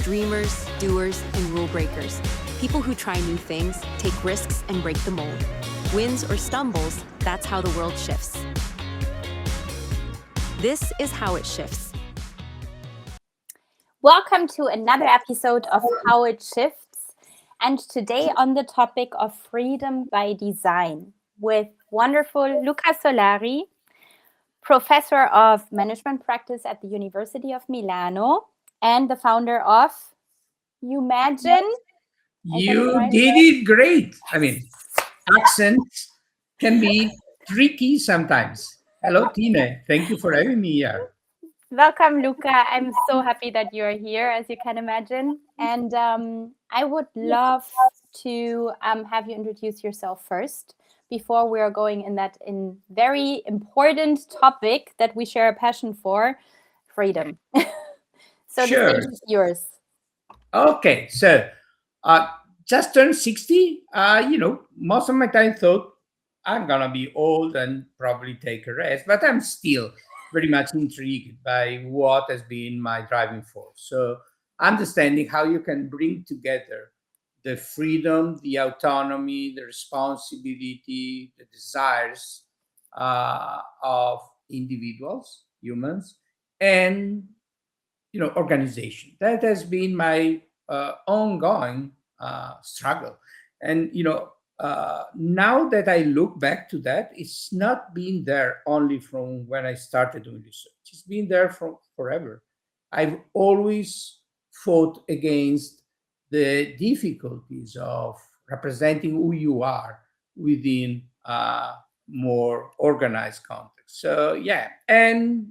Dreamers, doers, and rule breakers. People who try new things, take risks, and break the mold. Wins or stumbles, that's how the world shifts. This is How It Shifts. Welcome to another episode of How It Shifts, and today on the topic of freedom by design with wonderful Luca Solari, professor of management practice at the University of Milano and the founder of Imagine. You did it great. I mean, accents can be tricky sometimes. Hello, Tine. Thank you for having me here. Welcome, Luca. I'm so happy that you're here, as you can imagine. And I would love to have you introduce yourself first before we are going in very important topic that we share a passion for, freedom. So Sure. The stage is yours. Okay, so just turned 60. Most of my time thought I'm gonna be old and probably take a rest, but I'm still very much intrigued by what has been my driving force. So understanding how you can bring together the freedom, the autonomy, the responsibility, the desires of individuals, humans, and organization. That has been my ongoing struggle. And now that I look back to that, it's not been there only from when I started doing research. It's been there from forever. I've always fought against the difficulties of representing who you are within a more organized context. So yeah, and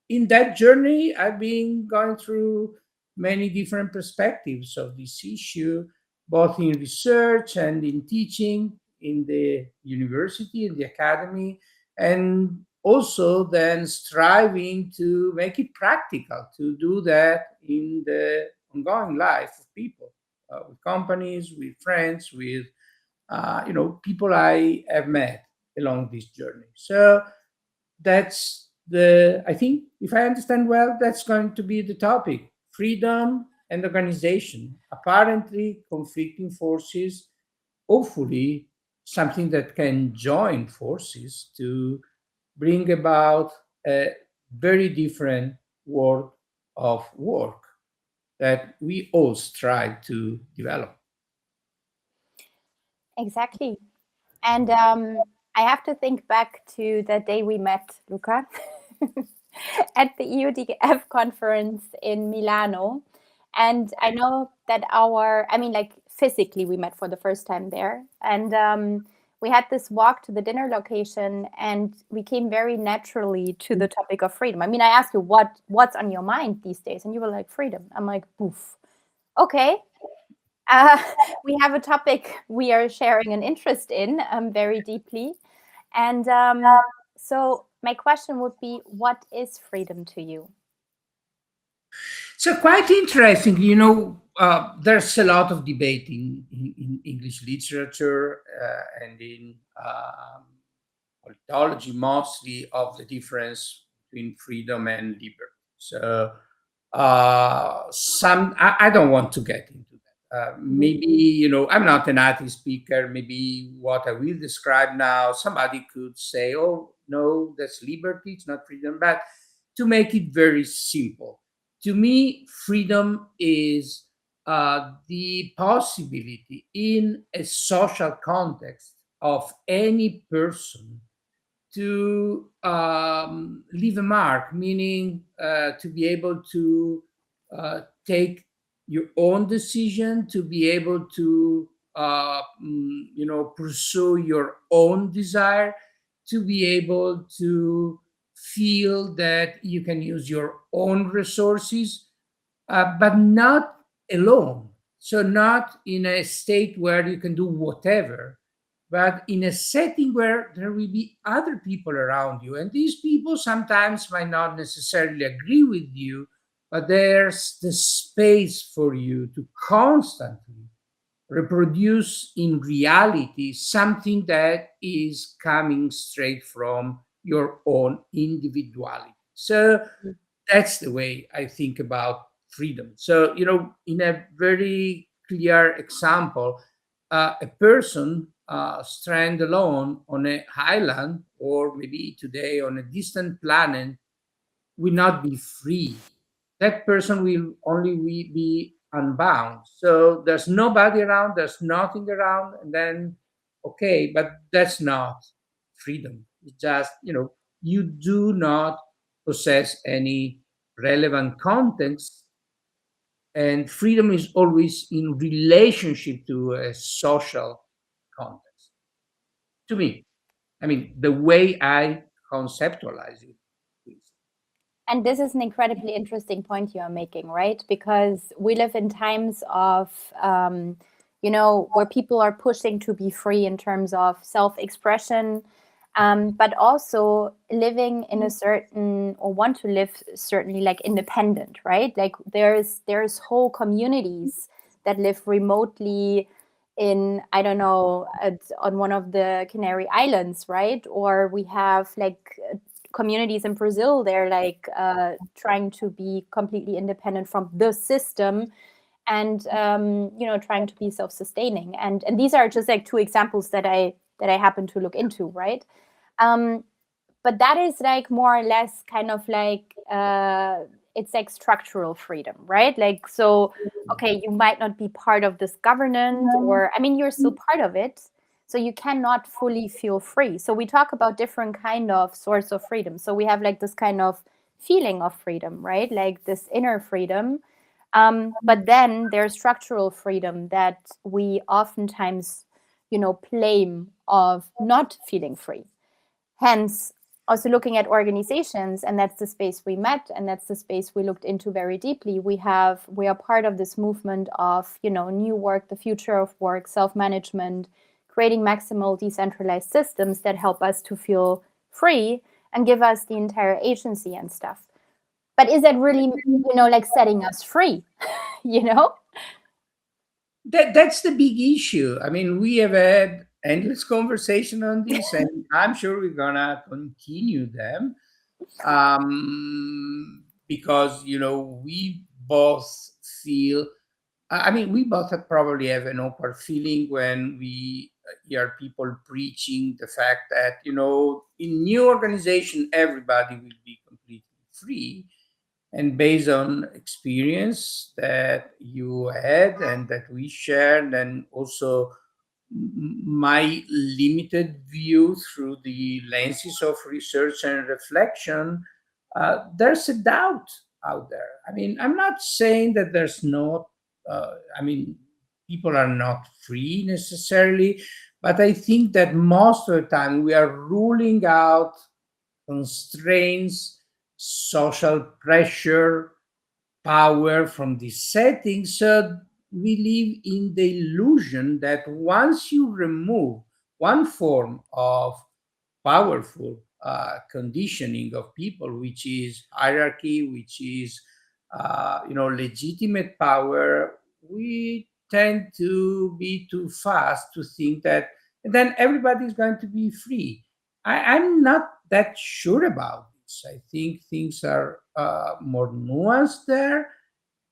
in that journey, I've been going through many different perspectives of this issue, both in research and in teaching in the university, in the academy, and also then striving to make it practical, to do that in the ongoing life of people, with companies, with friends, with people I have met along this journey. So that's I think, if I understand well, that's going to be the topic: freedom and organization, apparently conflicting forces, hopefully something that can join forces to bring about a very different world of work that we all strive to develop. Exactly. And I have to think back to the day we met, Luca, at the EUDF conference in Milano. And I know that physically we met for the first time there. And we had this walk to the dinner location, and we came very naturally to the topic of freedom. I mean, I asked you what's on your mind these days, and you were like, freedom. I'm like, poof. Okay. We have a topic we are sharing an interest in very deeply. And so my question would be, what is freedom to you? So quite interesting. There's a lot of debate in English literature and in politology, mostly, of the difference between freedom and liberty. So I don't want to get into that. Maybe I'm not a native speaker. Maybe what I will describe now, somebody could say, "Oh no, that's liberty. It's not freedom." But to make it very simple, to me, freedom is the possibility in a social context of any person to leave a mark, meaning to be able to take your own decision, to be able to pursue your own desire, to be able to feel that you can use your own resources, but not alone. So not in a state where you can do whatever, but in a setting where there will be other people around you. And these people sometimes might not necessarily agree with you, but there's the space for you to constantly reproduce in reality something that is coming straight from your own individuality. So that's the way I think about freedom. So, in a very clear example, a person stranded alone on a highland, or maybe today on a distant planet, will not be free. That person will only be unbound. So there's nobody around, there's nothing around, and then, okay, but that's not freedom. It's just, you do not possess any relevant context, and freedom is always in relationship to a social context. To me, I mean, the way I conceptualize it is. And this is an incredibly interesting point you are making, right? Because we live in times of, where people are pushing to be free in terms of self-expression, but also living in a certain, or want to live certainly like independent, right? Like there's whole communities that live remotely in, I don't know, on one of the Canary Islands, right? Or we have like communities in Brazil, they're like trying to be completely independent from the system, and trying to be self-sustaining. And these are just like two examples that I happen to look into, right? But that is like more or less kind of like it's like structural freedom, right? Like, so okay, you might not be part of this governance, or I mean, you're still part of it, so you cannot fully feel free. So we talk about different kind of source of freedom. So we have like this kind of feeling of freedom, right? Like this inner freedom. But then there's structural freedom that we oftentimes, blame of not feeling free. Hence, also looking at organizations, and that's the space we met, and that's the space we looked into very deeply. We are part of this movement of, new work, the future of work, self-management, creating maximal decentralized systems that help us to feel free and give us the entire agency and stuff. But is that really, like setting us free? That's the big issue. I mean, we have had endless conversation on this, and I'm sure we're gonna continue them, because we both feel. I mean, we both probably have an awkward feeling when we hear people preaching the fact that in new organization everybody will be completely free, and based on experience that you had and that we shared, and also my limited view through the lenses of research and reflection, there's a doubt out there. I mean, I'm not saying that there's not, I mean, people are not free necessarily, but I think that most of the time we are ruling out constraints, social pressure, power from these settings. So we live in the illusion that once you remove one form of powerful conditioning of people, which is hierarchy, which is legitimate power, we tend to be too fast to think that then everybody's going to be free. I'm not that sure about this. I think things are more nuanced there,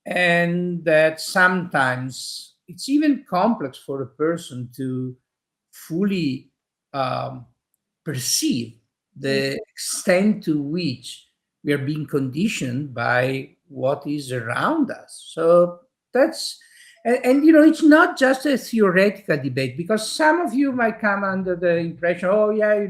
and that sometimes it's even complex for a person to fully um, perceive the extent to which we are being conditioned by what is around us. So that's, and it's not just a theoretical debate, because some of you might come under the impression, oh yeah,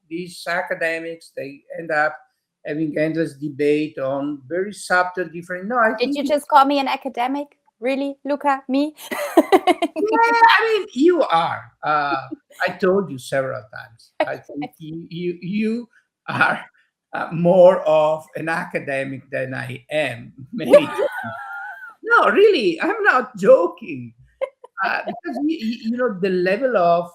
these academics, they end up having endless debate on very subtle different. No, I Did think you just call me an academic? Really, Luca? Me? yeah, I mean, you are. I told you several times. I think you are more of an academic than I am. Many times. No, really, I'm not joking. Because the level of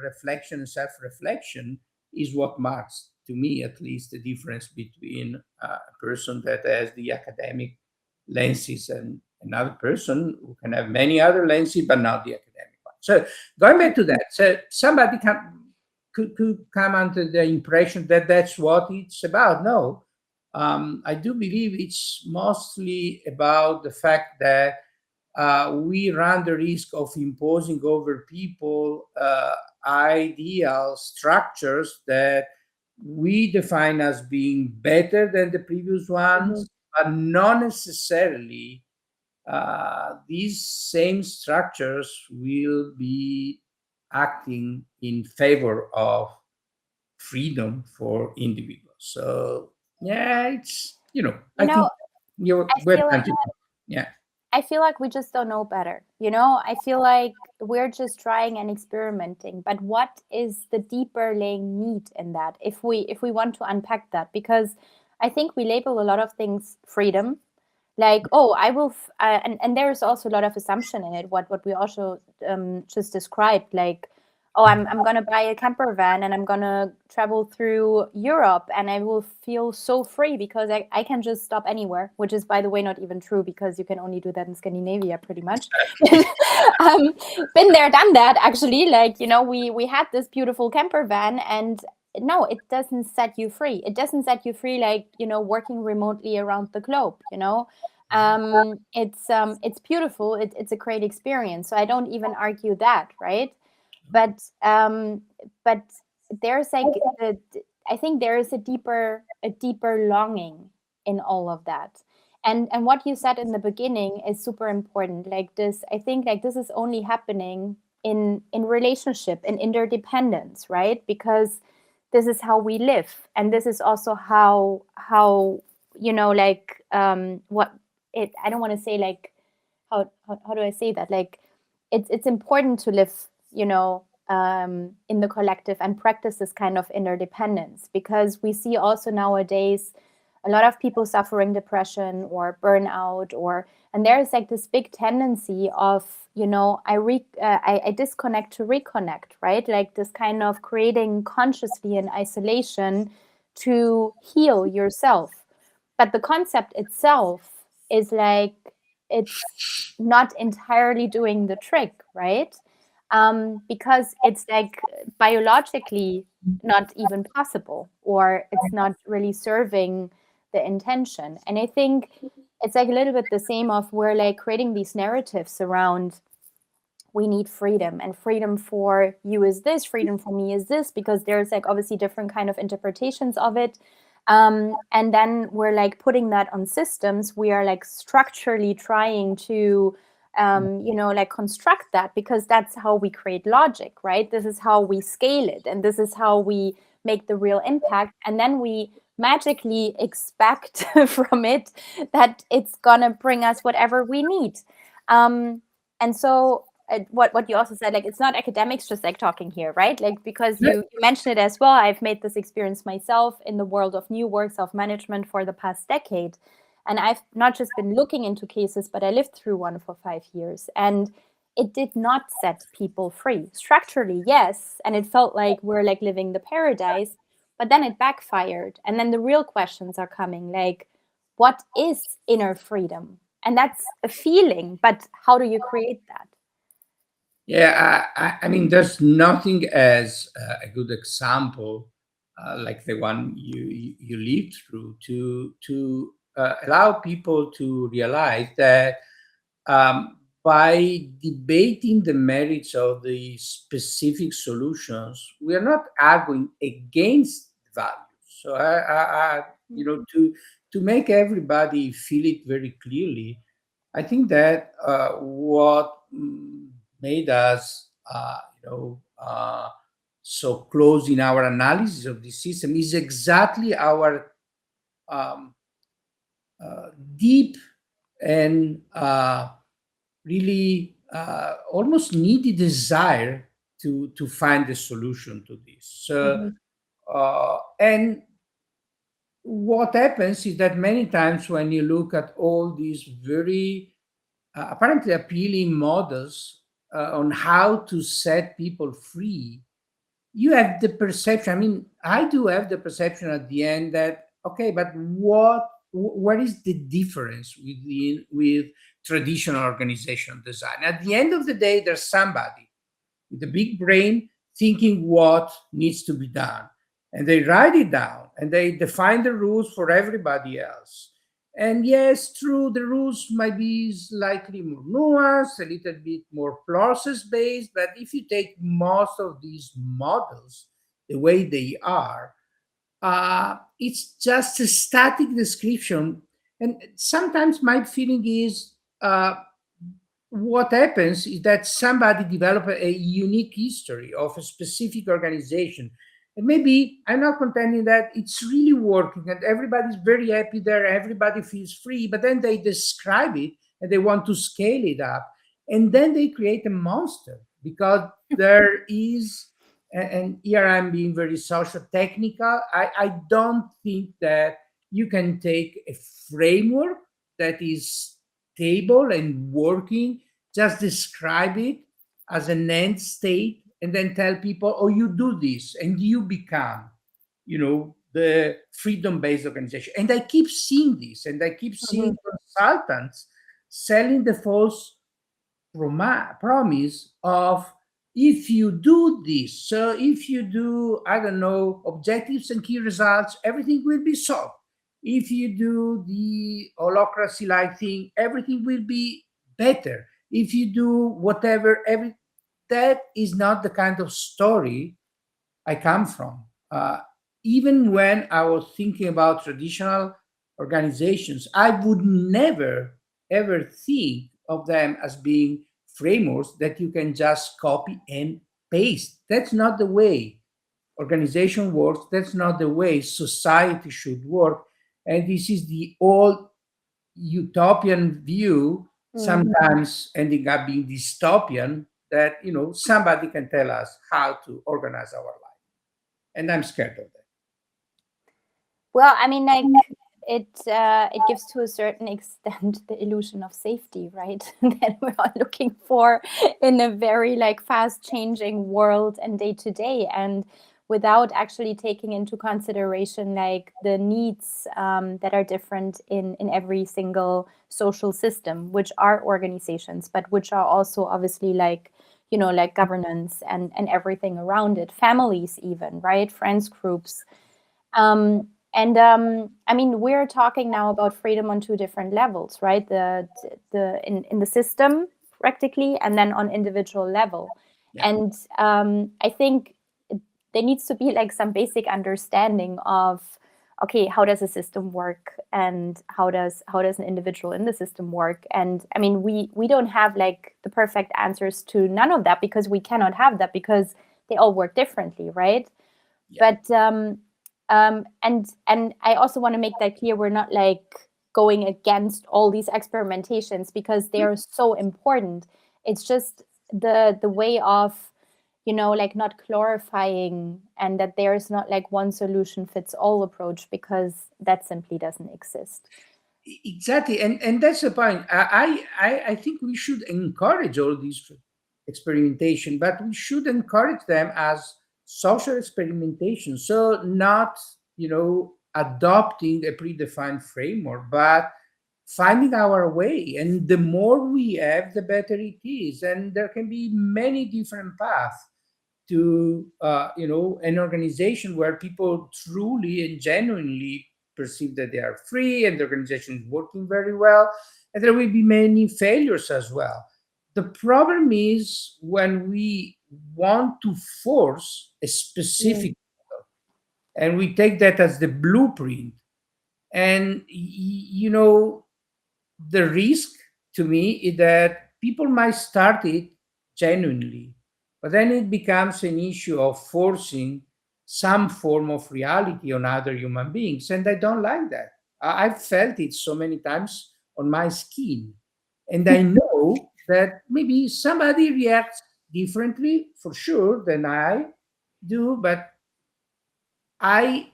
reflection, self-reflection, is what marks, to me at least, the difference between a person that has the academic lenses and another person who can have many other lenses but not the academic one. So going back to that, so somebody could come under the impression that that's what it's about. No, I do believe it's mostly about the fact that we run the risk of imposing over people ideal structures that we define as being better than the previous Mhm. ones, but not necessarily these same structures will be acting in favor of freedom for individuals. So yeah, it's You I think know, I we're feel like trying to yeah. we just don't know better. I feel like we're just trying and experimenting. But what is the deeper laying need in that? If we want to unpack that, because I think we label a lot of things freedom, like, oh, I will and there is also a lot of assumption in it, what we also just described, like, oh, I'm going to buy a camper van and I'm going to travel through Europe and I will feel so free because I can just stop anywhere, which is, by the way, not even true, because you can only do that in Scandinavia pretty much. um, Been there, done that, actually. Like, we had this beautiful camper van, and no, it doesn't set you free. It doesn't set you free, like, working remotely around the globe. It's beautiful. It's a great experience. So I don't even argue that, right? But but there's like I think there is a deeper longing in all of that. And what you said in the beginning is super important. Like this, I think, like this is only happening in relationship, in interdependence, right? Because this is how we live, and this is also how like what it I don't want to say, like, how do I say that? Like, it's important to live, in the collective and practice this kind of interdependence, because we see also nowadays a lot of people suffering depression or burnout, and there is like this big tendency of, I disconnect to reconnect, right? Like this kind of creating consciously in isolation to heal yourself. But the concept itself is like, it's not entirely doing the trick, right? Because it's like biologically not even possible, or it's not really serving the intention. And I think it's like a little bit the same of, we're like creating these narratives around, we need freedom, and freedom for you is this, freedom for me is this, because there's like obviously different kind of interpretations of it. And then we're like putting that on systems. We are like structurally trying to like construct that, because that's how we create logic, right? This is how we scale it, and this is how we make the real impact. And then we magically expect from it that it's gonna bring us whatever we need. And so what you also said, like, it's not academics just like talking here, right? Like, because you mentioned it as well. I've made this experience myself in the world of new work self-management for the past decade, and I've not just been looking into cases, but I lived through one for 5 years, and it did not set people free. Structurally, yes, and it felt like we're like living the paradise, but then it backfired. And then the real questions are coming, like, what is inner freedom? And that's a feeling, but how do you create that? Yeah, I mean, there's nothing as a good example like the one you lived through to allow people to realize that by debating the merits of the specific solutions, we are not arguing against values. So to make everybody feel it very clearly, I think that what made us, so close in our analysis of the system is exactly our um, deep and really almost needy desire to find a solution to this. So, Mhm. and what happens is that many times when you look at all these very apparently appealing models on how to set people free, you have the perception. I mean, I do have the perception at the end that, okay, but what is the difference with traditional organizational design? At the end of the day, there's somebody with a big brain thinking what needs to be done, and they write it down and they define the rules for everybody else. And yes, true, the rules might be slightly more nuanced, a little bit more process based, but if you take most of these models the way they are, it's just a static description. And sometimes my feeling is, what happens is that somebody develop a unique history of a specific organization, and maybe I'm not contending that it's really working and everybody's very happy there, everybody feels free, but then they describe it and they want to scale it up, and then they create a monster because there is, and here I'm being very social technical, I don't think that you can take a framework that is stable and working, just describe it as an end state, and then tell people, oh, you do this and you become, the freedom based organization. And I keep seeing this, and I keep seeing consultants selling the false promise of, if you do this, so if you do, I don't know, objectives and key results, everything will be solved. If you do the holocracy like thing, everything will be better. If you do whatever, that is not the kind of story I come from. Even when I was thinking about traditional organizations, I would never ever think of them as being frameworks that you can just copy and paste. That's not the way organization works. That's not the way society should work. And this is the old utopian view, sometimes ending up being dystopian, that somebody can tell us how to organize our life, and I'm scared of that. Well, I mean, like it gives to a certain extent the illusion of safety, right? That we're all looking for in a very like fast changing world and day to day, and without actually taking into consideration like the needs that are different in every single social system, which are organizations, but which are also obviously like, like governance and everything around it, families even, right? Friends groups. I mean, we're talking now about freedom on two different levels, right? In the system practically, and then on individual level. Yeah. And I think there needs to be like some basic understanding of, okay, how does a system work, and how does an individual in the system work? And I mean, we don't have like the perfect answers to none of that, because we cannot have that, because they all work differently, right? Yeah. But and I also want to make that clear. We're not like going against all these experimentations, because they are so important. It's just the way of, like not glorifying, and that there is not like one solution fits all approach, because that simply doesn't exist. Exactly, and that's the point. I think we should encourage all these experimentation, but we should encourage them as social experimentation. So not adopting a predefined framework, but finding our way. And the more we have, the better it is. And there can be many different paths to an organization where people truly and genuinely perceive that they are free and the organization is working very well, and there will be many failures as well. The problem is when we want to force a specific model, and we take that as the blueprint, and the risk to me is that people might start it genuinely, but then it becomes an issue of forcing some form of reality on other human beings. And I don't like that. I've felt it so many times on my skin. And I know that maybe somebody reacts differently for sure than I do, but I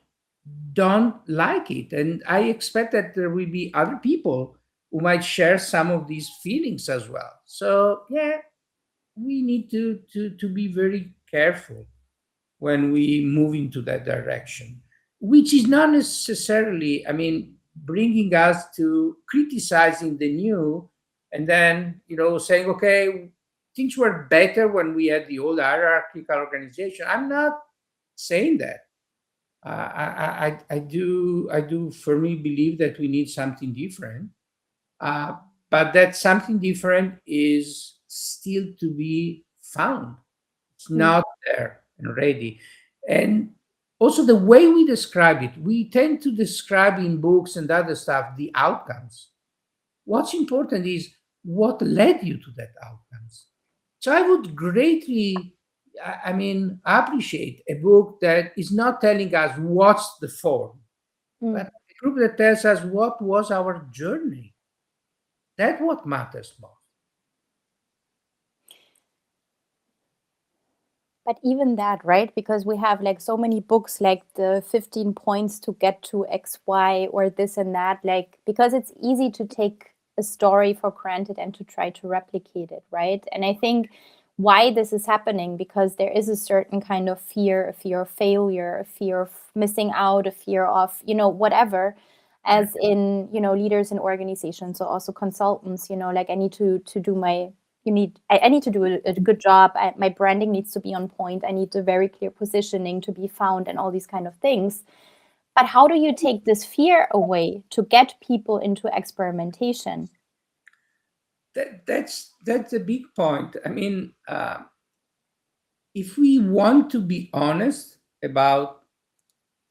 don't like it. And I expect that there will be other people who might share some of these feelings as well. So yeah, we need to be very careful when we move into that direction, which is not necessarily, I mean, bringing us to criticizing the new, and then saying, okay, things were better when we had the old hierarchical organization. I'm not saying that. I do firmly believe that we need something different, uh, but that something different is still to be found. It's Mm. not there and ready. And also the way we describe it, we tend to describe in books and other stuff the outcomes. What's important is what led you to that outcomes. So I would greatly, appreciate a book that is not telling us what's the form, Mm. but a group that tells us what was our journey. That's what matters most. But even that, right? Because we have like so many books, like the 15 points to get to XY or this and that, like, because it's easy to take a story for granted and to try to replicate it, right? And I think why this is happening, because there is a certain kind of fear, a fear of failure, a fear of missing out, a fear of, whatever, as in, leaders in organizations, or also consultants, like I need to do my I need to do a good job. My branding needs to be on point. I need a very clear positioning to be found and all these kind of things. But how do you take this fear away to get people into experimentation? That's a big point. If we want to be honest about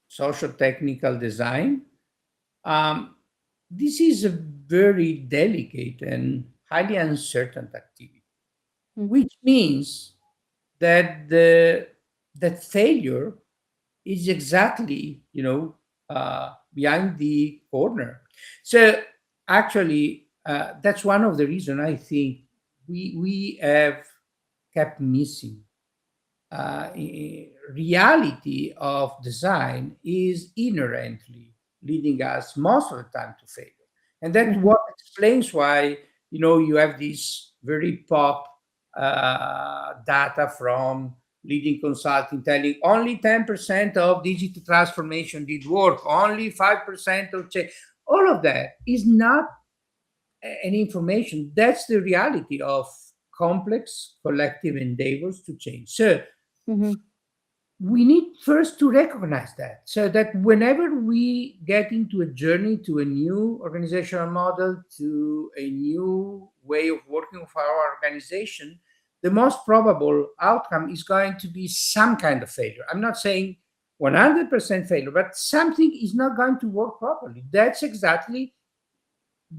social technical design, um, this is a very delicate and highly uncertain activity, Mm. which means that that failure is exactly behind the corner. So actually, that's one of the reasons I think we have kept missing. Reality of design is inherently leading us most of the time to failure, and that's Mhm. what explains why you have this very pop data from leading consulting telling only 10% of digital transformation did work, only 5% of change. All of that is not an information. That's the reality of complex collective endeavors to change. So Mhm. we need first to recognize that, so that whenever we get into a journey to a new organizational model, to a new way of working with our organization, the most probable outcome is going to be some kind of failure. I'm not saying 100% failure, but something is not going to work properly. That's exactly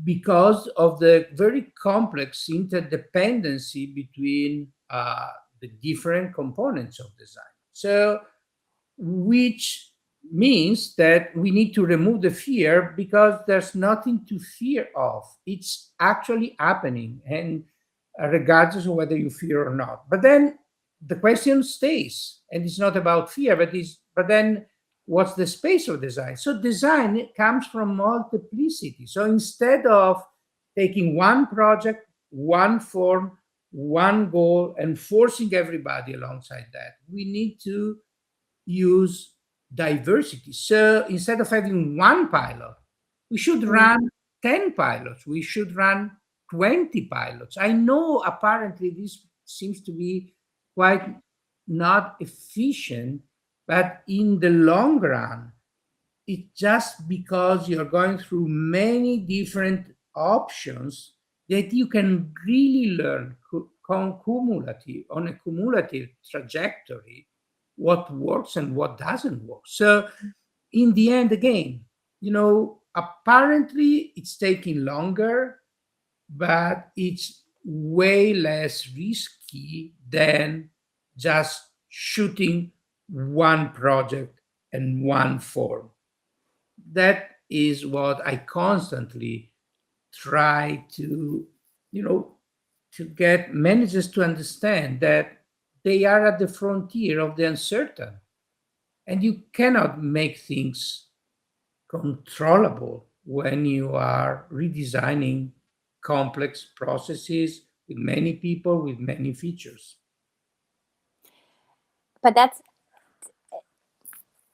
because of the very complex interdependency between the different components of design. So, which means that we need to remove the fear, because there's nothing to fear of. It's actually happening, and regardless of whether you fear or not. But then the question stays, and it's not about fear, but then what's the space of design? So design comes from multiplicity. So instead of taking one project, one form, one goal, and forcing everybody alongside that, we need to use diversity. So instead of having one pilot, we should Mm. run 10 pilots. We should run 20 pilots. I know apparently this seems to be quite not efficient, but in the long run, it's just because you're going through many different options that you can really learn cumulative on a cumulative trajectory what works and what doesn't work. So in the end, again, apparently it's taking longer, but it's way less risky than just shooting one project and one form. That is what I constantly try to, you know, to get managers to understand, that they are at the frontier of the uncertain, and you cannot make things controllable when you are redesigning complex processes with many people, with many features. But that's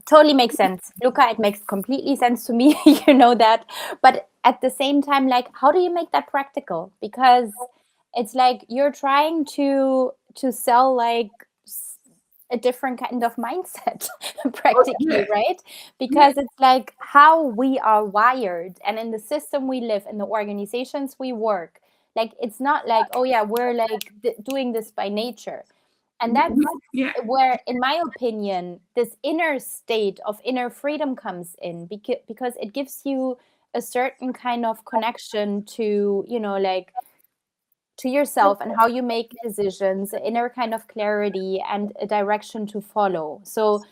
totally makes sense. Luca, it makes completely sense to me. You know that. But at the same time, like, how do you make that practical? Because it's like you're trying to sell like a different kind of mindset, practically, yeah. right? Because it's like how we are wired, and in the system we live, in the organizations we work, like it's not like, oh yeah, we're like doing this by nature. And that's Yeah. where, in my opinion, this inner state of inner freedom comes in, because it gives you a certain kind of connection to, like, to yourself and how you make decisions, an inner kind of clarity and a direction to follow. So,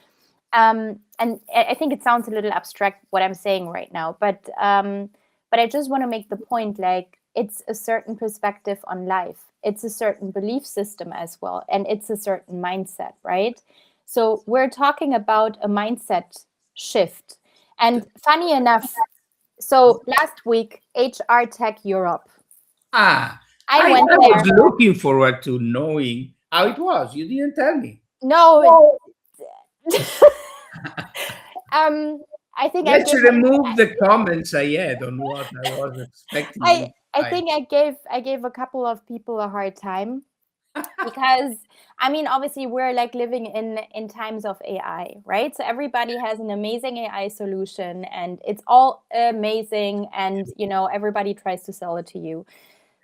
and I think it sounds a little abstract what I'm saying right now, but I just want to make the point, like, it's a certain perspective on life, it's a certain belief system as well, and it's a certain mindset, right? So we're talking about a mindset shift. And funny enough, so last week, HR Tech Europe, Ah, I I went was there. looking forward to knowing how it was. You didn't tell me. No, I think I Let's gave remove the comments I had on what I was expecting you to I find. think I gave a couple of people a hard time, because I mean, obviously we're like living in times of AI, right? So everybody has an amazing AI solution and it's all amazing, and everybody tries to sell it to you.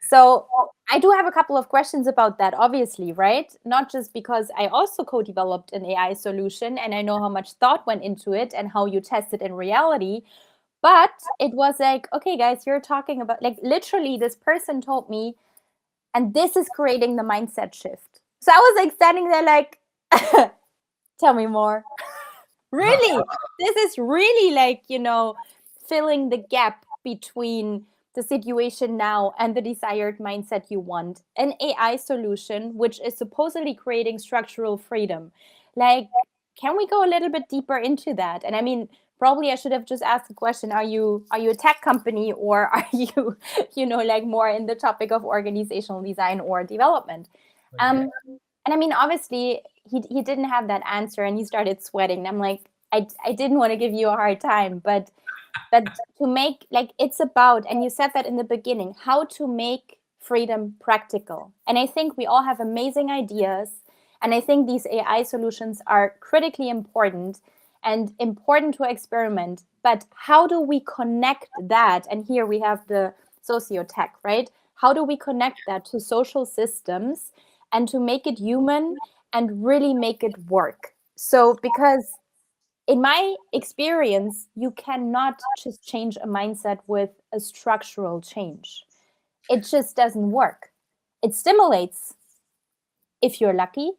So I do have a couple of questions about that, obviously, right? Not just because I also co-developed an AI solution and I know how much thought went into it and how you test it in reality, but it was like, okay, guys, you're talking about, like, literally this person told me, and this is creating the mindset shift. So I was like standing there like, tell me more. Really? This is really like, filling the gap between the situation now and the desired mindset you want. An AI solution, which is supposedly creating structural freedom. Like, can we go a little bit deeper into that? And I mean, probably I should have just asked the question, are you a tech company, or are you, like more in the topic of organizational design or development? Yeah. And I mean, obviously, he didn't have that answer, and he started sweating. And I'm like, I didn't want to give you a hard time, but to make, like, it's about, and you said that in the beginning, how to make freedom practical. And I think we all have amazing ideas, and I think these AI solutions are critically important and important to experiment. But how do we connect that? And here we have the socio-tech, right? How do we connect that to social systems and to make it human and really make it work? So, because in my experience, you cannot just change a mindset with a structural change. It just doesn't work. It stimulates if you're lucky,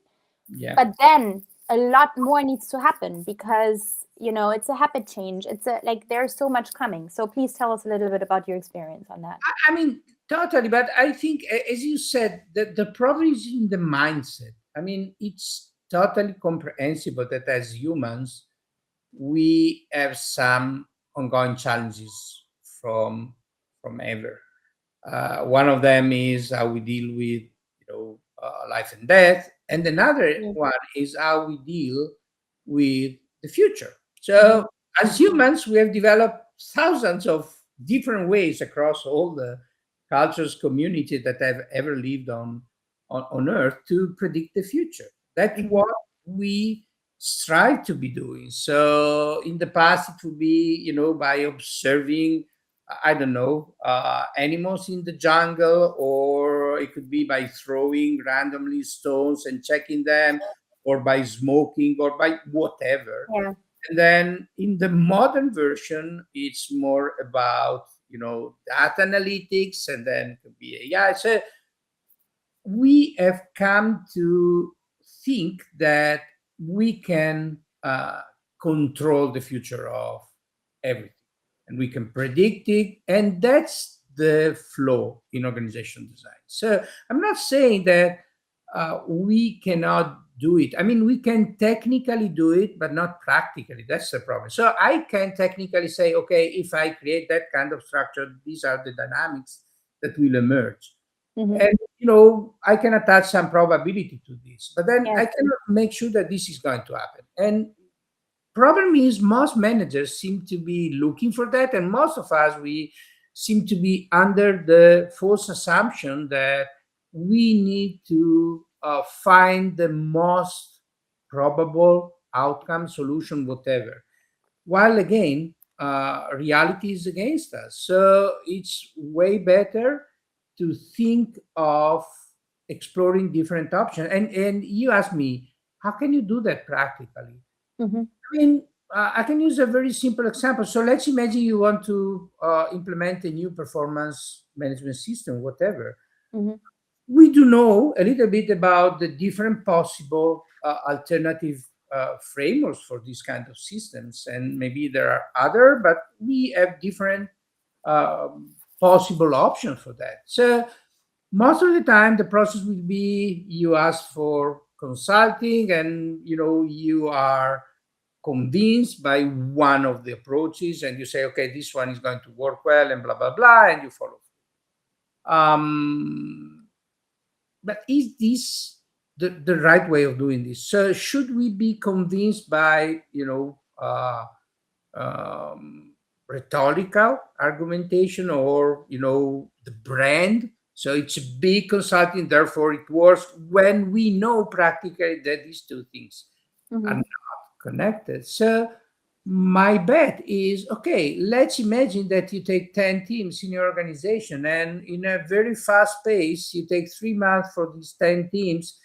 Yeah. but then a lot more needs to happen, because it's a habit change. It's like there's so much coming. So please tell us a little bit about your experience on that. I mean, totally. But I think, as you said, the problem is in the mindset. I mean, it's totally comprehensible that as humans, we have some ongoing challenges from ever. One of them is how we deal with life and death, and another Mm. one is how we deal with the future. Mhm. So, as humans, we have developed thousands of different ways across all the cultures, community that have ever lived on Earth to predict the future. That's Mhm. what we strive to be doing. So, in the past, it would be by observing, I don't know, animals in the jungle, or it could be by throwing randomly stones and checking them, or by smoking, or by whatever. Yeah. And then in the modern version, it's more about, data analytics, and then it could be AI. So we have come to think that we can control the future of everything, and we can predict it, and that's the flow in organization design. So I'm not saying that we cannot do it. I mean, we can technically do it, but not practically. That's the problem. So I can technically say, okay, if I create that kind of structure, these are the dynamics that will emerge. Mhm. And I can attach some probability to this, but then Yes. I cannot make sure that this is going to happen. And problem is, most managers seem to be looking for that, and most of us, we seem to be under the false assumption that we need to find the most probable outcome, solution, whatever. While again, reality is against us. So it's way better to think of exploring different options. And you ask me, how can you do that practically? Mhm. I mean, I can use a very simple example. So let's imagine you want to implement a new performance management system, whatever. Mhm. We do know a little bit about the different possible alternative frameworks for these kind of systems, and maybe there are other, but we have different possible options for that. So most of the time the process will be you ask for consulting, and you are convinced by one of the approaches, and you say, okay, this one is going to work well, and blah blah blah, and you follow. But is this the right way of doing this? So should we be convinced by rhetorical argumentation, or the brand? So it's a big consulting, therefore it works, when we know practically that these two things are Mhm. not connected. So my bet is, okay, let's imagine that you take 10 teams in your organization, and in a very fast pace you take 3 months for these 10 teams,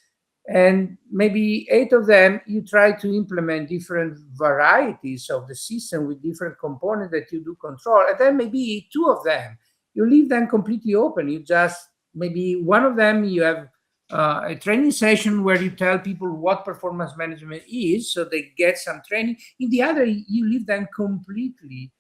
and maybe 8 of them you try to implement different varieties of the system with different components that you do control, and then maybe 2 of them you leave them completely open. You just, maybe one of them you have a training session where you tell people what performance management is, so they get some training. In the other, you leave them completely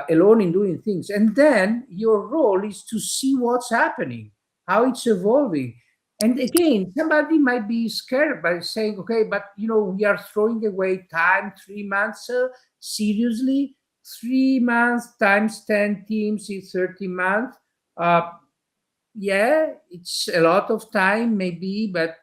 alone in doing things, and then your role is to see what's happening, how it's evolving. And again, somebody might be scared by saying, okay, but we are throwing away time, 3 months. Seriously, 3 months times 10 teams is 30 months. Yeah, it's a lot of time, maybe, but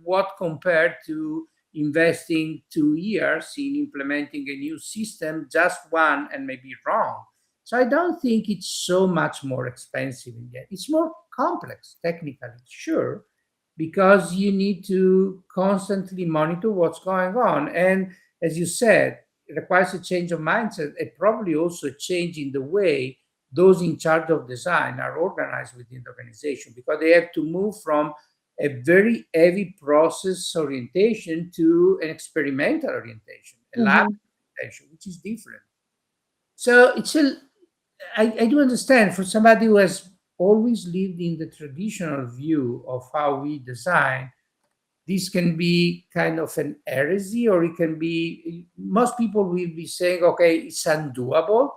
what compared to investing 2 years in implementing a new system, just one, and maybe wrong. So I don't think it's so much more expensive in the end. It's more complex technically, sure, because you need to constantly monitor what's going on. And as you said, it requires a change of mindset, and probably also a change in the way those in charge of design are organized within the organization, because they have to move from a very heavy process orientation to an experimental orientation, a lab Mhm. orientation, which is different. So I do understand, for somebody who has always lived in the traditional view of how we design, this can be kind of an heresy, or it can be, most people will be saying, okay, it's undoable.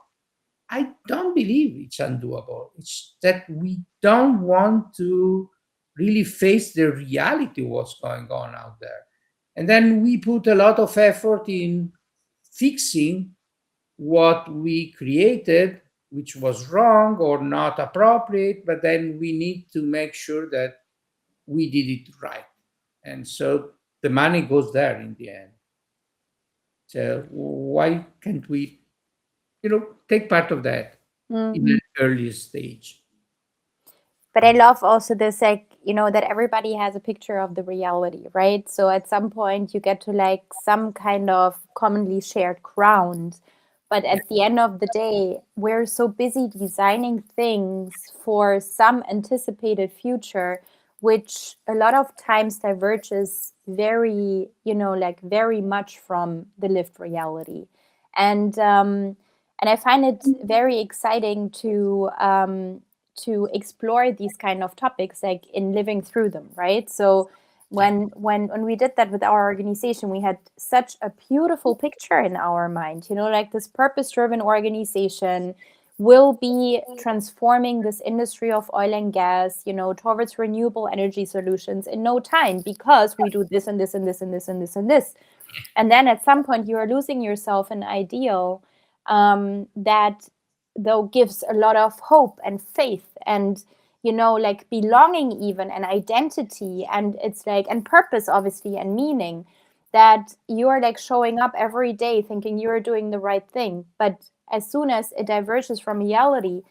I don't believe it's undoable. It's that we don't want to really face the reality of what's going on out there. And then we put a lot of effort in fixing what we created, which was wrong or not appropriate, but then we need to make sure that we did it right. And so the money goes there in the end. So why can't we, take part of that Mm. in an earlier stage? But I love also this, like, that everybody has a picture of the reality, right? So at some point you get to like some kind of commonly shared ground. But at the end of the day, we're so busy designing things for some anticipated future, which a lot of times diverges very, like very much from the lived reality. And I find it very exciting to explore these kind of topics, like in living through them, right? So when we did that with our organization, we had such a beautiful picture in our mind, like this purpose driven organization will be transforming this industry of oil and gas, towards renewable energy solutions in no time, because we do this and this and this and this and this and this. And then at some point you are losing yourself an ideal that though gives a lot of hope and faith and like belonging, even, and identity, and it's like, and purpose obviously, and meaning, that you're like showing up every day thinking you're doing the right thing. But as soon as it diverges from reality,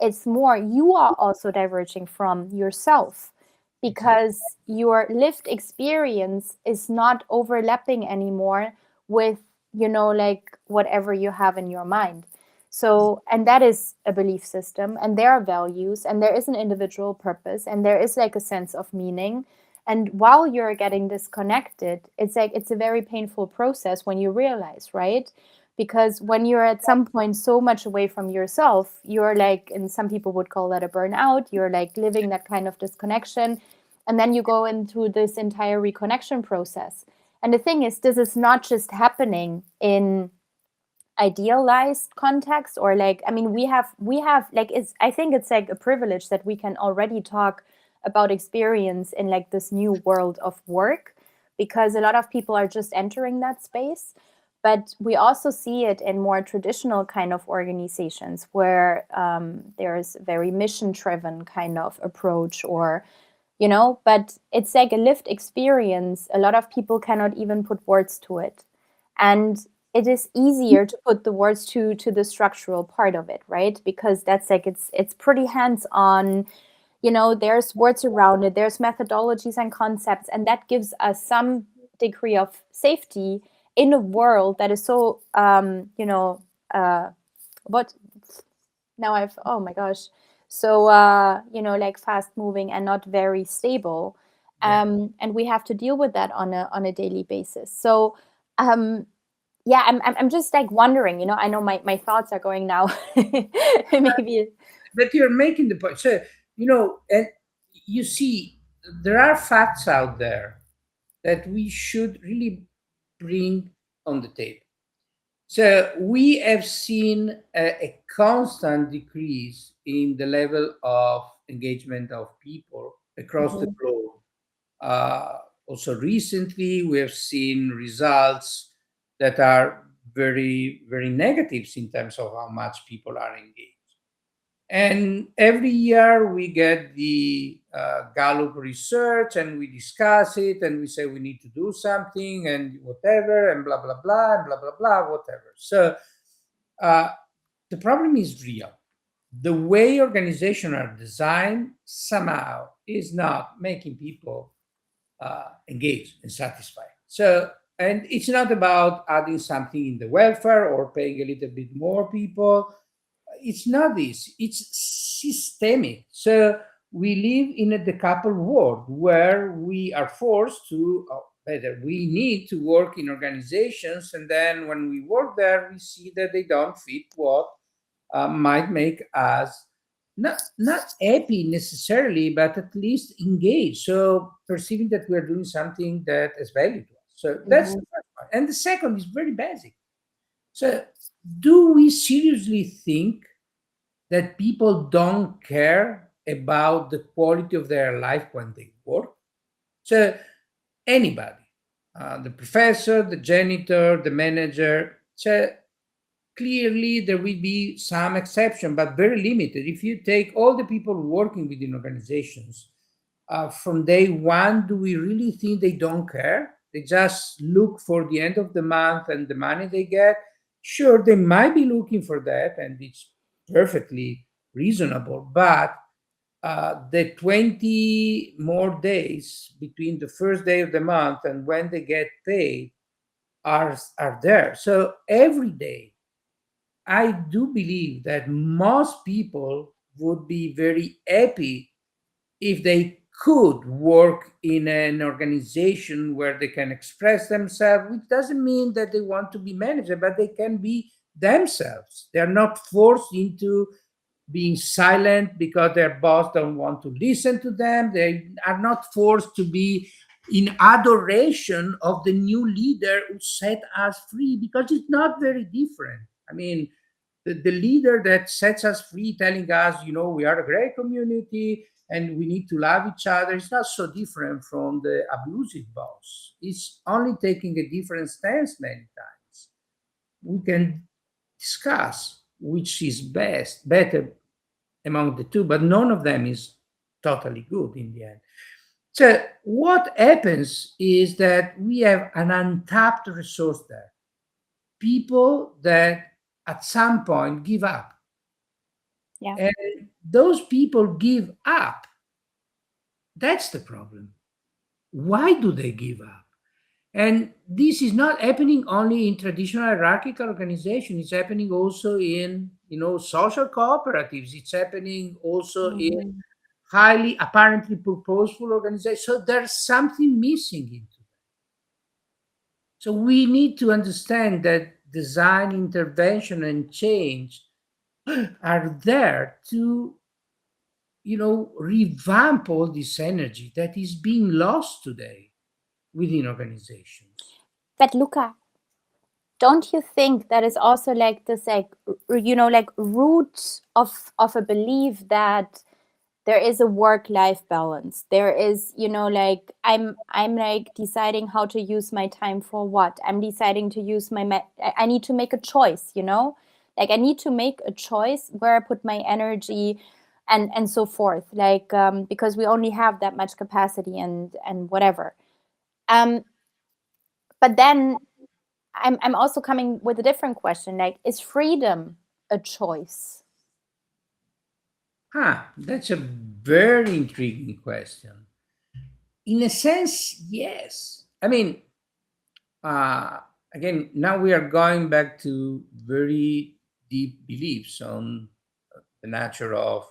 it's more you are also diverging from yourself, because your lived experience is not overlapping anymore with, like whatever you have in your mind. So, and that is a belief system, and there are values, and there is an individual purpose, and there is like a sense of meaning. And while you're getting disconnected, it's like it's a very painful process when you realize, right? Because when you're at some point so much away from yourself, you're like, and some people would call that a burnout, you're like living that kind of disconnection. And then you go into this entire reconnection process. And the thing is, this is not just happening in idealized context, or like, I mean, we have like, it's, I think it's like a privilege that we can already talk about experience in like this new world of work, because a lot of people are just entering that space. But we also see it in more traditional kind of organizations where there's very mission driven kind of approach, or but it's like a lived experience. A lot of people cannot even put words to it. And it is easier to put the words to the structural part of it, right? Because that's like, it's pretty hands-on. There's words around it, there's methodologies and concepts, and that gives us some degree of safety in a world that is so what now I've oh my gosh, so like fast moving and not very stable. And we have to deal with that on a daily basis. So yeah, I'm just like wondering, I know my thoughts are going now. Maybe. But you're making the point. So, and you see, there are facts out there that we should really bring on the table. So we have seen a constant decrease in the level of engagement of people across the globe. Also, recently, we have seen results that are very, very negatives in terms of how much people are engaged. And every year we get the Gallup research and we discuss it and we say we need to do something and whatever and blah, blah, blah, and blah, blah, blah, whatever. So the problem is real. The way organizations are designed somehow is not making people engaged and satisfied. So, and it's not about adding something in the welfare or paying a little bit more people. It's not this, it's systemic. So we live in a decoupled world where we are forced to, better, we need to work in organizations. And then when we work there, we see that they don't fit what might make us not happy necessarily, but at least engaged. So perceiving that we're doing something that is value to us. So that's the first part. And the second is very basic. So do we seriously think that people don't care about the quality of their life when they work? So anybody, the professor, the janitor, the manager, so clearly there will be some exception, but very limited. If you take all the people working within organizations, from day one, do we really think they don't care? They just look for the end of the month and the money they get. Sure, they might be looking for that, and it's perfectly reasonable. But the 20 more days between the first day of the month and when they get paid are there. So every day, I do believe that most people would be very happy if they could work in an organization where they can express themselves, which doesn't mean that they want to be manager, but they can be themselves. They're not forced into being silent because their boss don't want to listen to them. They are not forced to be in adoration of the new leader who set us free, because it's not very different. I mean, the leader that sets us free, telling us, we are a great community and we need to love each other, it's not so different from the abusive boss. It's only taking a different stance many times. We can discuss which is better among the two, but none of them is totally good in the end. So what happens is that we have an untapped resource there. People that at some point give up. Yeah. And those people give up That's the problem. Why do they give up? And this is not happening only in traditional hierarchical organizations. It's happening also in, social cooperatives. It's happening also in Mhm. highly apparently purposeful organizations. So there's something missing into it. So we need to understand that design, intervention, and change are there to, revamp all this energy that is being lost today within organizations. But Luca, don't you think that is also like this, like like root of a belief that there is a work life balance, there is, like I'm like deciding how to use my time for what, I'm deciding to use I need to make a choice, like I need to make a choice where I put my energy and so forth, like because we only have that much capacity and whatever. um but then I'm also coming with a different question, like, is freedom a choice? That's a very intriguing question. In a sense, yes. I mean, uh, again, now we are going back to very deep beliefs on the nature of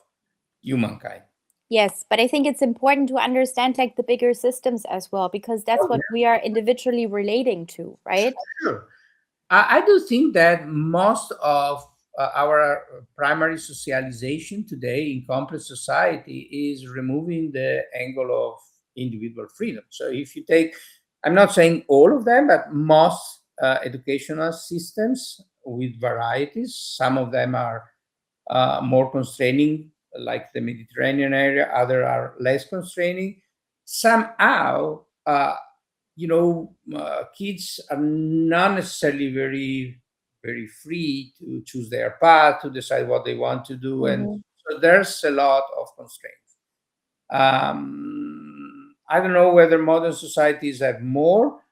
humankind. Yes, but I think it's important to understand like the bigger systems as well, because that's Oh, what we are individually relating to, right? sure. I do think that most of our primary socialization today in complex society is removing the angle of individual freedom. So if you take, I'm not saying all of them, but most educational systems with varieties, some of them are more constraining, like the Mediterranean area, other are less constraining. Somehow, kids are not necessarily very free to choose their path, to decide what they want to do, and Hmm. so there's a lot of constraints. I don't know whether modern societies have more.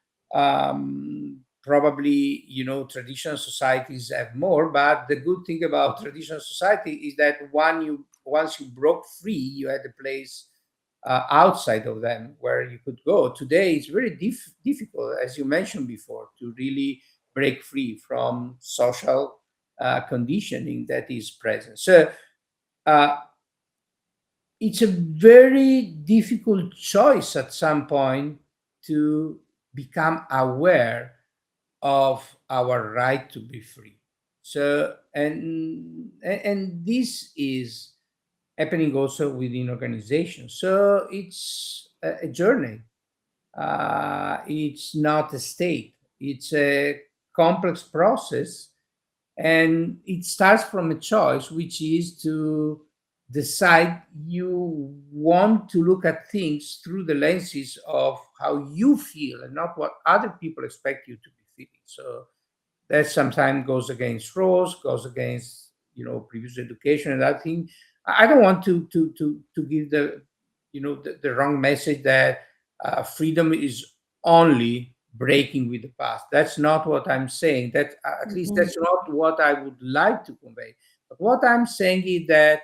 Probably, traditional societies have more. But the good thing about traditional society is that once you broke free, you had a place outside of them where you could go. Today, it's very difficult, as you mentioned before, to really break free from social conditioning that is present. So. Uh, it's a very difficult choice at some point to become aware of our right to be free. So and this is happening also within organizations. So it's a journey. It's not a state. It's a complex process, and it starts from a choice, which is to decide you want to look at things through the lenses of how you feel and not what other people expect you to be feeling. So that sometimes goes against rules, goes against previous education and that thing. I don't want to give the wrong message that freedom is only breaking with the past. That's not what I'm saying. That at least Hmm. that's not what I would like to convey. But what I'm saying is that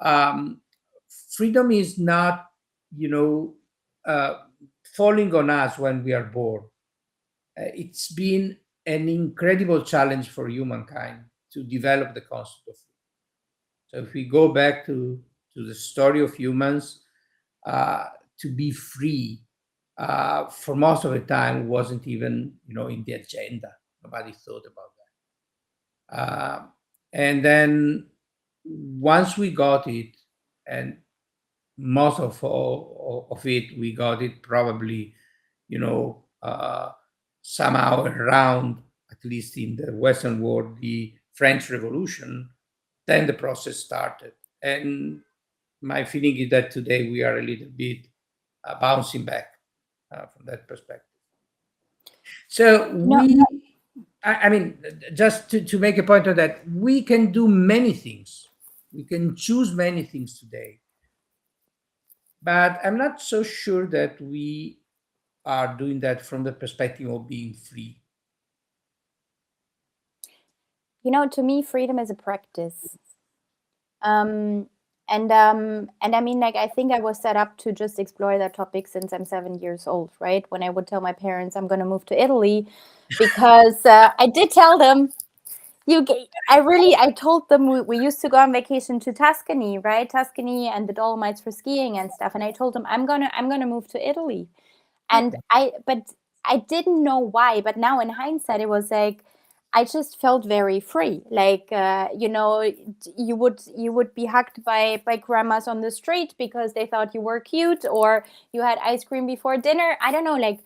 um, freedom is not you know uh, falling on us when we are bored. It's been an incredible challenge for humankind to develop the concept of freedom. So if we go back to the story of humans, uh, to be free for most of the time wasn't even in the agenda. Nobody thought about that. And then once we got it, and most of it we got it probably you know uh, somehow around, at least in the Western world, the French Revolution. Then the process started, and my feeling is that today we are a little bit bouncing back from that perspective. So No, I mean, just to make a point of that, we can do many things. We can choose many things today, but I'm not so sure that we are doing that from the perspective of being free. to me, freedom is a practice. And I mean, like, I think I was set up to just explore that topic since I'm 7 years old, right? When I would tell my parents I'm going to move to Italy, because I did tell them, I told them we used to go on vacation to Tuscany, right? Tuscany and the Dolomites for skiing and stuff. And I told them I'm gonna move to Italy. And I didn't know why, but now in hindsight, it was like I just felt very free. Like, you would be hugged by grandmas on the street because they thought you were cute, or you had ice cream before dinner. I don't know, like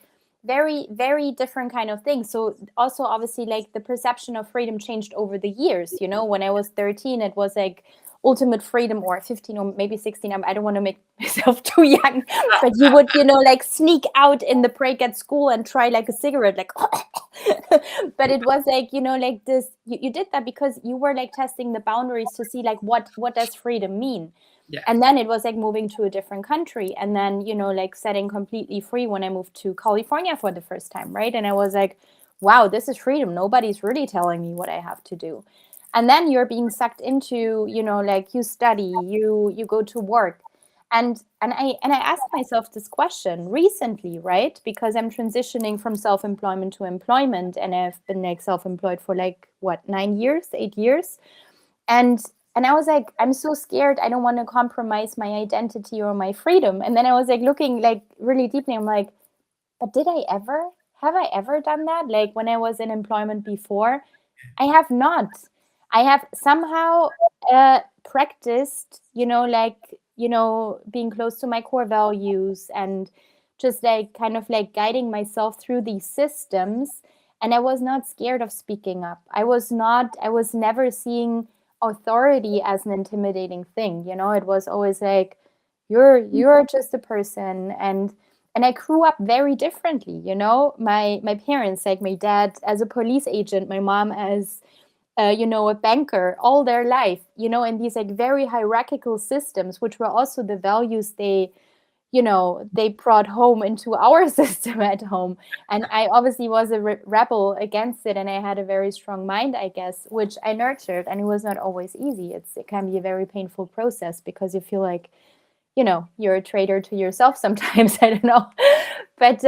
very, very different kind of things. So also, obviously, like the perception of freedom changed over the years. When I was 13, it was like ultimate freedom, or 15 or maybe 16. I don't want to make myself too young, but you would, like sneak out in the break at school and try like a cigarette, like but it was like, like this, you did that because you were like testing the boundaries to see like what does freedom mean. Yeah. And then it was like moving to a different country, and then, like setting completely free when I moved to California for the first time, right? And I was like, wow, this is freedom. Nobody's really telling me what I have to do. And then you're being sucked into, like you study, you go to work. And I asked myself this question recently, right? Because I'm transitioning from self-employment to employment, and I've been like self-employed for like what, 9 years, 8 years. And I was like, I'm so scared. I don't want to compromise my identity or my freedom. And then I was like looking like really deeply. I'm like, but have I ever done that? Like when I was in employment before, I have not. I have somehow practiced, being close to my core values, and just like kind of like guiding myself through these systems. And I was not scared of speaking up. I was never seeing authority as an intimidating thing. It was always like, you're just a person. And I grew up very differently. My parents, like my dad as a police agent, my mom as a banker all their life, in these like very hierarchical systems, which were also the values they brought home into our system at home. And I obviously was a rebel against it, and I had a very strong mind, I guess, which I nurtured. And it was not always easy. It can be a very painful process because you feel like, you're a traitor to yourself sometimes. I don't know. But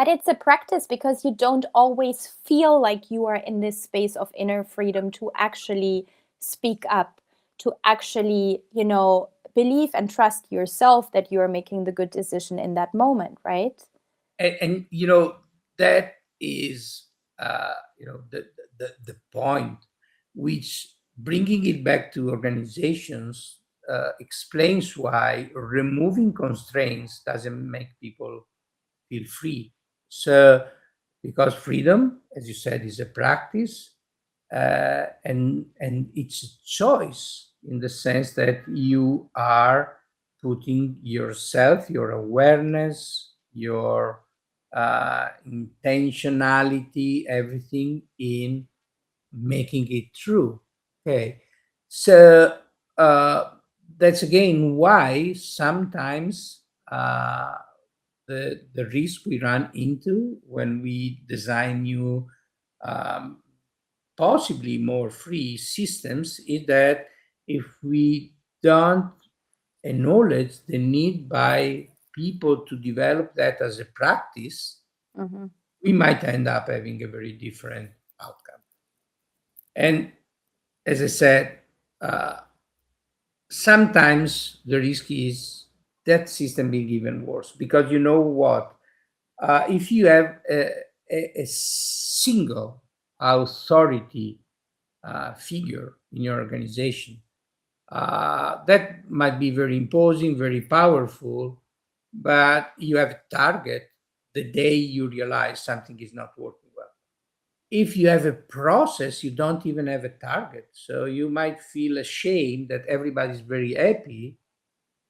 it's a practice, because you don't always feel like you are in this space of inner freedom to actually speak up, to actually, believe and trust yourself that you are making the good decision in that moment, right? And that is the point, which, bringing it back to organizations, explains why removing constraints doesn't make people feel free. So, because freedom, as you said, is a practice, and it's a choice, in the sense that you are putting yourself, your awareness, your intentionality, everything in making it true. Okay, so that's again why sometimes the risk we run into when we design new, um, possibly more free systems, is that if we don't acknowledge the need by people to develop that as a practice, Mm-hmm. we might end up having a very different outcome. And as I said, sometimes the risk is that system being even worse, because you know what? If you have a single authority figure in your organization, that might be very imposing, very powerful, but you have a target the day you realize something is not working well. If you have a process, you don't even have a target. So you might feel ashamed that everybody's very happy.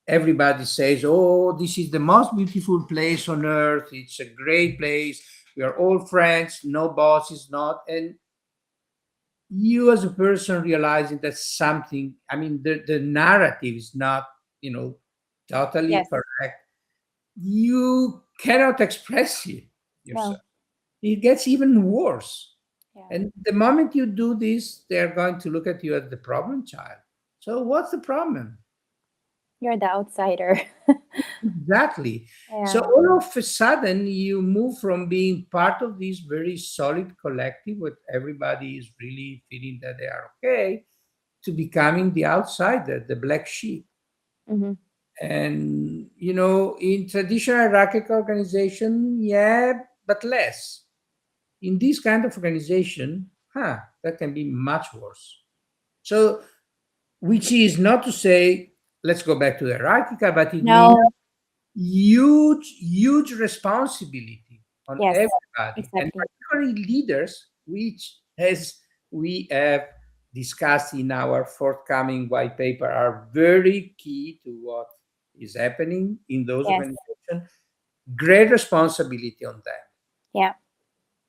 Everybody says, oh, this is the most beautiful place on earth. It's a great place. We are all friends. No boss is not. And you as a person realizing that something, I mean, the narrative is not, totally Yes. correct. You cannot express it No. yourself. It gets even worse. Yeah. And the moment you do this, they're going to look at you as the problem child. So what's the problem? You're the outsider. Exactly. So Yeah. all of a sudden, you move from being part of this very solid collective where everybody is really feeling that they are okay to becoming the outsider, the black sheep. Mm-hmm. And, in traditional hierarchical organization, yeah, but less. In this kind of organization, that can be much worse. So, which is not to say, let's go back to the hierarchical, but it means No. huge responsibility on Yes. everybody, and Exactly. particularly leaders, which, as we have discussed in our forthcoming white paper, are very key to what is happening in those Yes. organizations. Great responsibility on them. Yeah.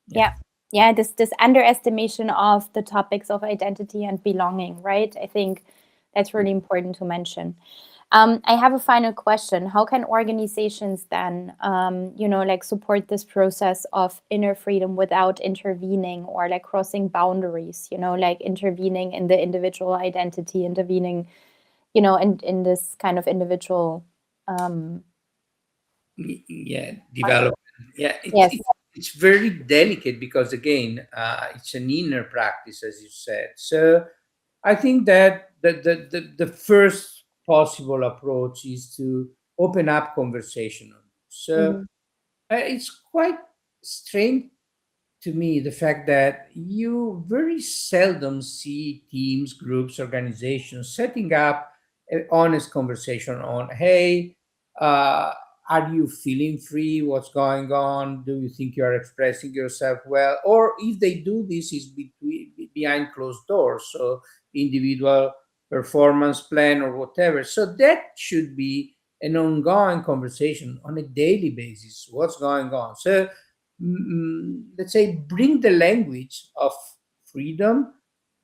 Yeah. Yeah. Yeah. This underestimation of the topics of identity and belonging, right? I think that's really important to mention. I have a final question. How can organizations then, like support this process of inner freedom without intervening or like crossing boundaries, like intervening in the individual identity, intervening, in this kind of individual. Um, Yeah, development. Yeah, yes. it's very delicate because again, it's an inner practice, as you said. So I think that the first possible approach is to open up conversation on this. So Hmm. it's quite strange to me the fact that you very seldom see teams, groups, organizations setting up an honest conversation on, hey, uh, are you feeling free? What's going on? Do you think you are expressing yourself well? Or if they do this, is behind closed doors, so individual performance plan or whatever. So that should be an ongoing conversation on a daily basis. What's going on? So let's say, bring the language of freedom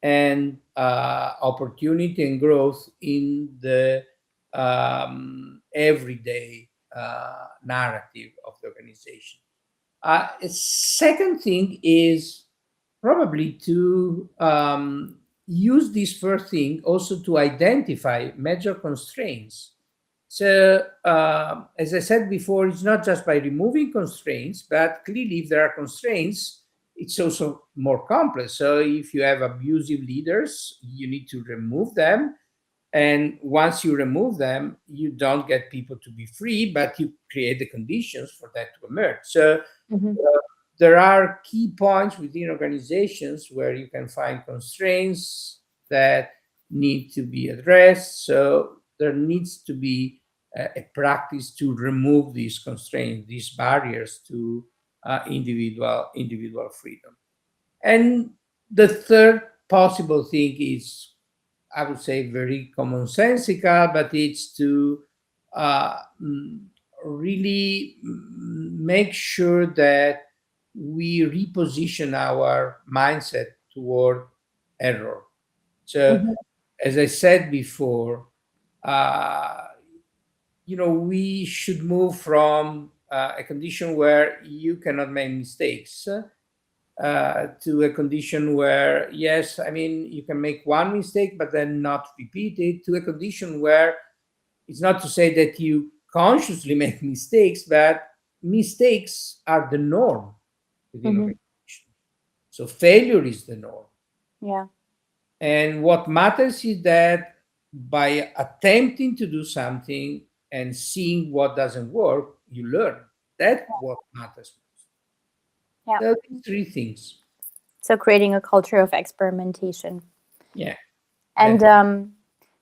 and opportunity and growth in the everyday narrative of the organization. A second thing is probably to use this first thing also to identify major constraints. So, as I said before, it's not just by removing constraints, but clearly, if there are constraints, it's also more complex. So, if you have abusive leaders, you need to remove them. And once you remove them, you don't get people to be free, but you create the conditions for that to emerge. So, Hmm. there are key points within organizations where you can find constraints that need to be addressed. So there needs to be a practice to remove these constraints, these barriers to individual freedom. And the third possible thing is, I would say, very commonsensical, but it's to uh, mm, really make sure that we reposition our mindset toward error. So, Hmm. as I said before, uh, we should move from a condition where you cannot make mistakes to a condition where, yes, I mean, you can make one mistake, but then not repeat it, to a condition where it's not to say that you consciously make mistakes, but mistakes are the norm within Hmm. organization. So failure is the norm. Yeah. And what matters is that by attempting to do something and seeing what doesn't work, you learn. That's what matters most. Yeah. So these three things. So creating a culture of experimentation. Yeah. And Definitely.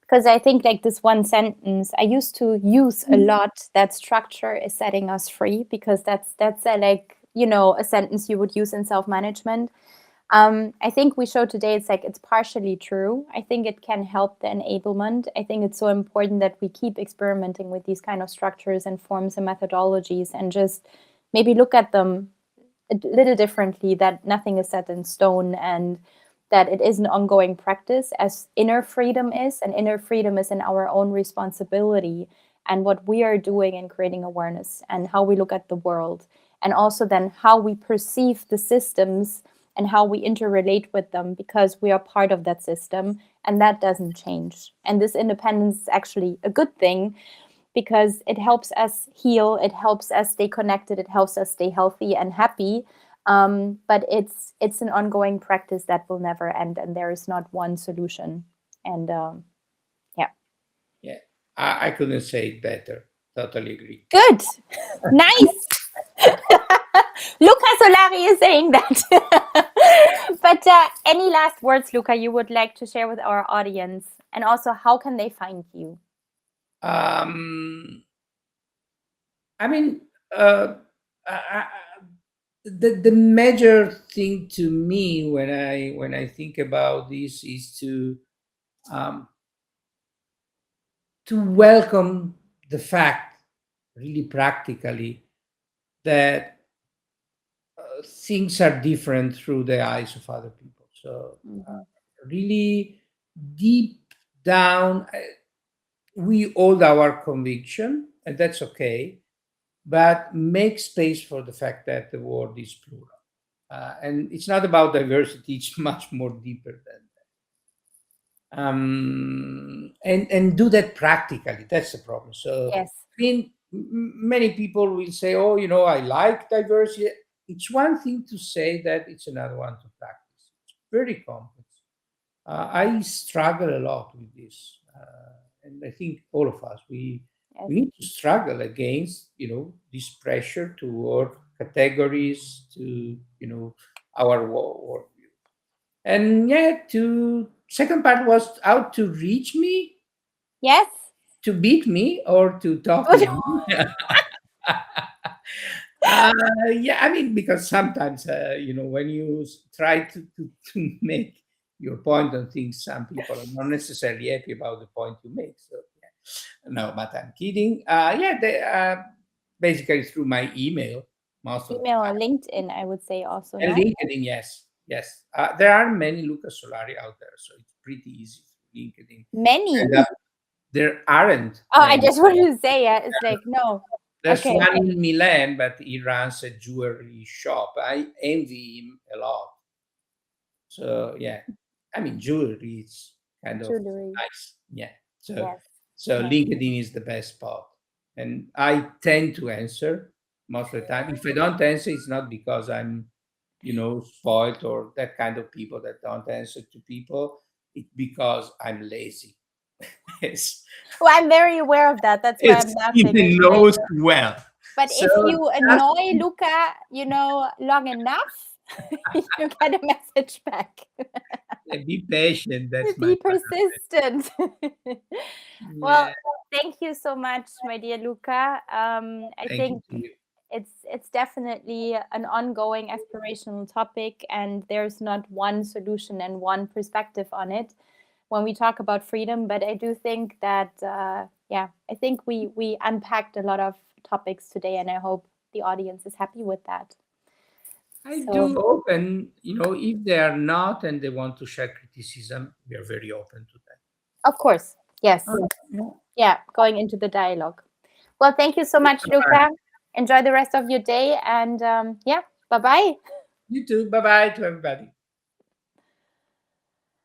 because I think like this one sentence I used to use a lot, that structure is setting us free, because that's a, like, a sentence you would use in self-management. I think we showed today it's like it's partially true. I think it can help the enablement. I think it's so important that we keep experimenting with these kind of structures and forms and methodologies, and just maybe look at them a little differently, that nothing is set in stone, and that it is an ongoing practice, as inner freedom is, and inner freedom is in our own responsibility and what we are doing in creating awareness and how we look at the world, and also then how we perceive the systems and how we interrelate with them, because we are part of that system, and that doesn't change. And this independence is actually a good thing, because it helps us heal, it helps us stay connected, it helps us stay healthy and happy. But it's an ongoing practice that will never end, and there is not one solution. And Yeah, I couldn't say it better. Totally agree. good, nice. Luca Solari is saying that. But any last words, Luca, you would like to share with our audience, and also how can they find you? I mean, the major thing to me when I think about this is to welcome the fact, really practically, that things are different through the eyes of other people. So really deep down, we hold our conviction, and that's okay, but make space for the fact that the world is plural. And it's not about diversity, it's much more deeper than that. And do that practically. That's the problem. So, Yes. I mean, many people will say, oh, I like diversity. It's one thing to say that, it's another one to practice. It's very complex. I struggle a lot with this. And I think all of us, we need to struggle against, this pressure toward categories, to, our worldview. And second part was how to reach me. Yes. To beat me or to talk with me. I mean, because sometimes, when you try to make your point on things, some people are not necessarily happy about the point you make. So, no, but I'm kidding. They, basically through my email, most of Email or LinkedIn, I would say also. and No? LinkedIn, yes. There are many Luca Solari out there, so it's pretty easy through LinkedIn. Many. And, there aren't. Oh, many. I just wanted to say, it's like, no. There's Okay. one in Milan, but he runs a jewelry shop. I envy him a lot. So I mean, jewelry is kind of nice. Yeah. So LinkedIn is the best spot, and I tend to answer most of the time. If I don't answer, it's not because I'm, spoiled or that kind of people that don't answer to people. It's because I'm lazy. Yes. Well, I'm very aware of that. That's why I'm laughing. He knows well. But if you annoy Luca, long enough, you get a message back. Be patient. That's Be persistent. Well, thank you so much, my dear Luca. I think it's definitely an ongoing aspirational topic, and there's not one solution and one perspective on it when we talk about freedom. But I do think that, I think we unpacked a lot of topics today, and I hope the audience is happy with that. I do hope, and if they are not and they want to share criticism, we are very open to that. Of course, yes. Going into the dialogue. Well, thank you so much, Luca. Enjoy the rest of your day, and bye-bye. You too. Bye-bye to everybody.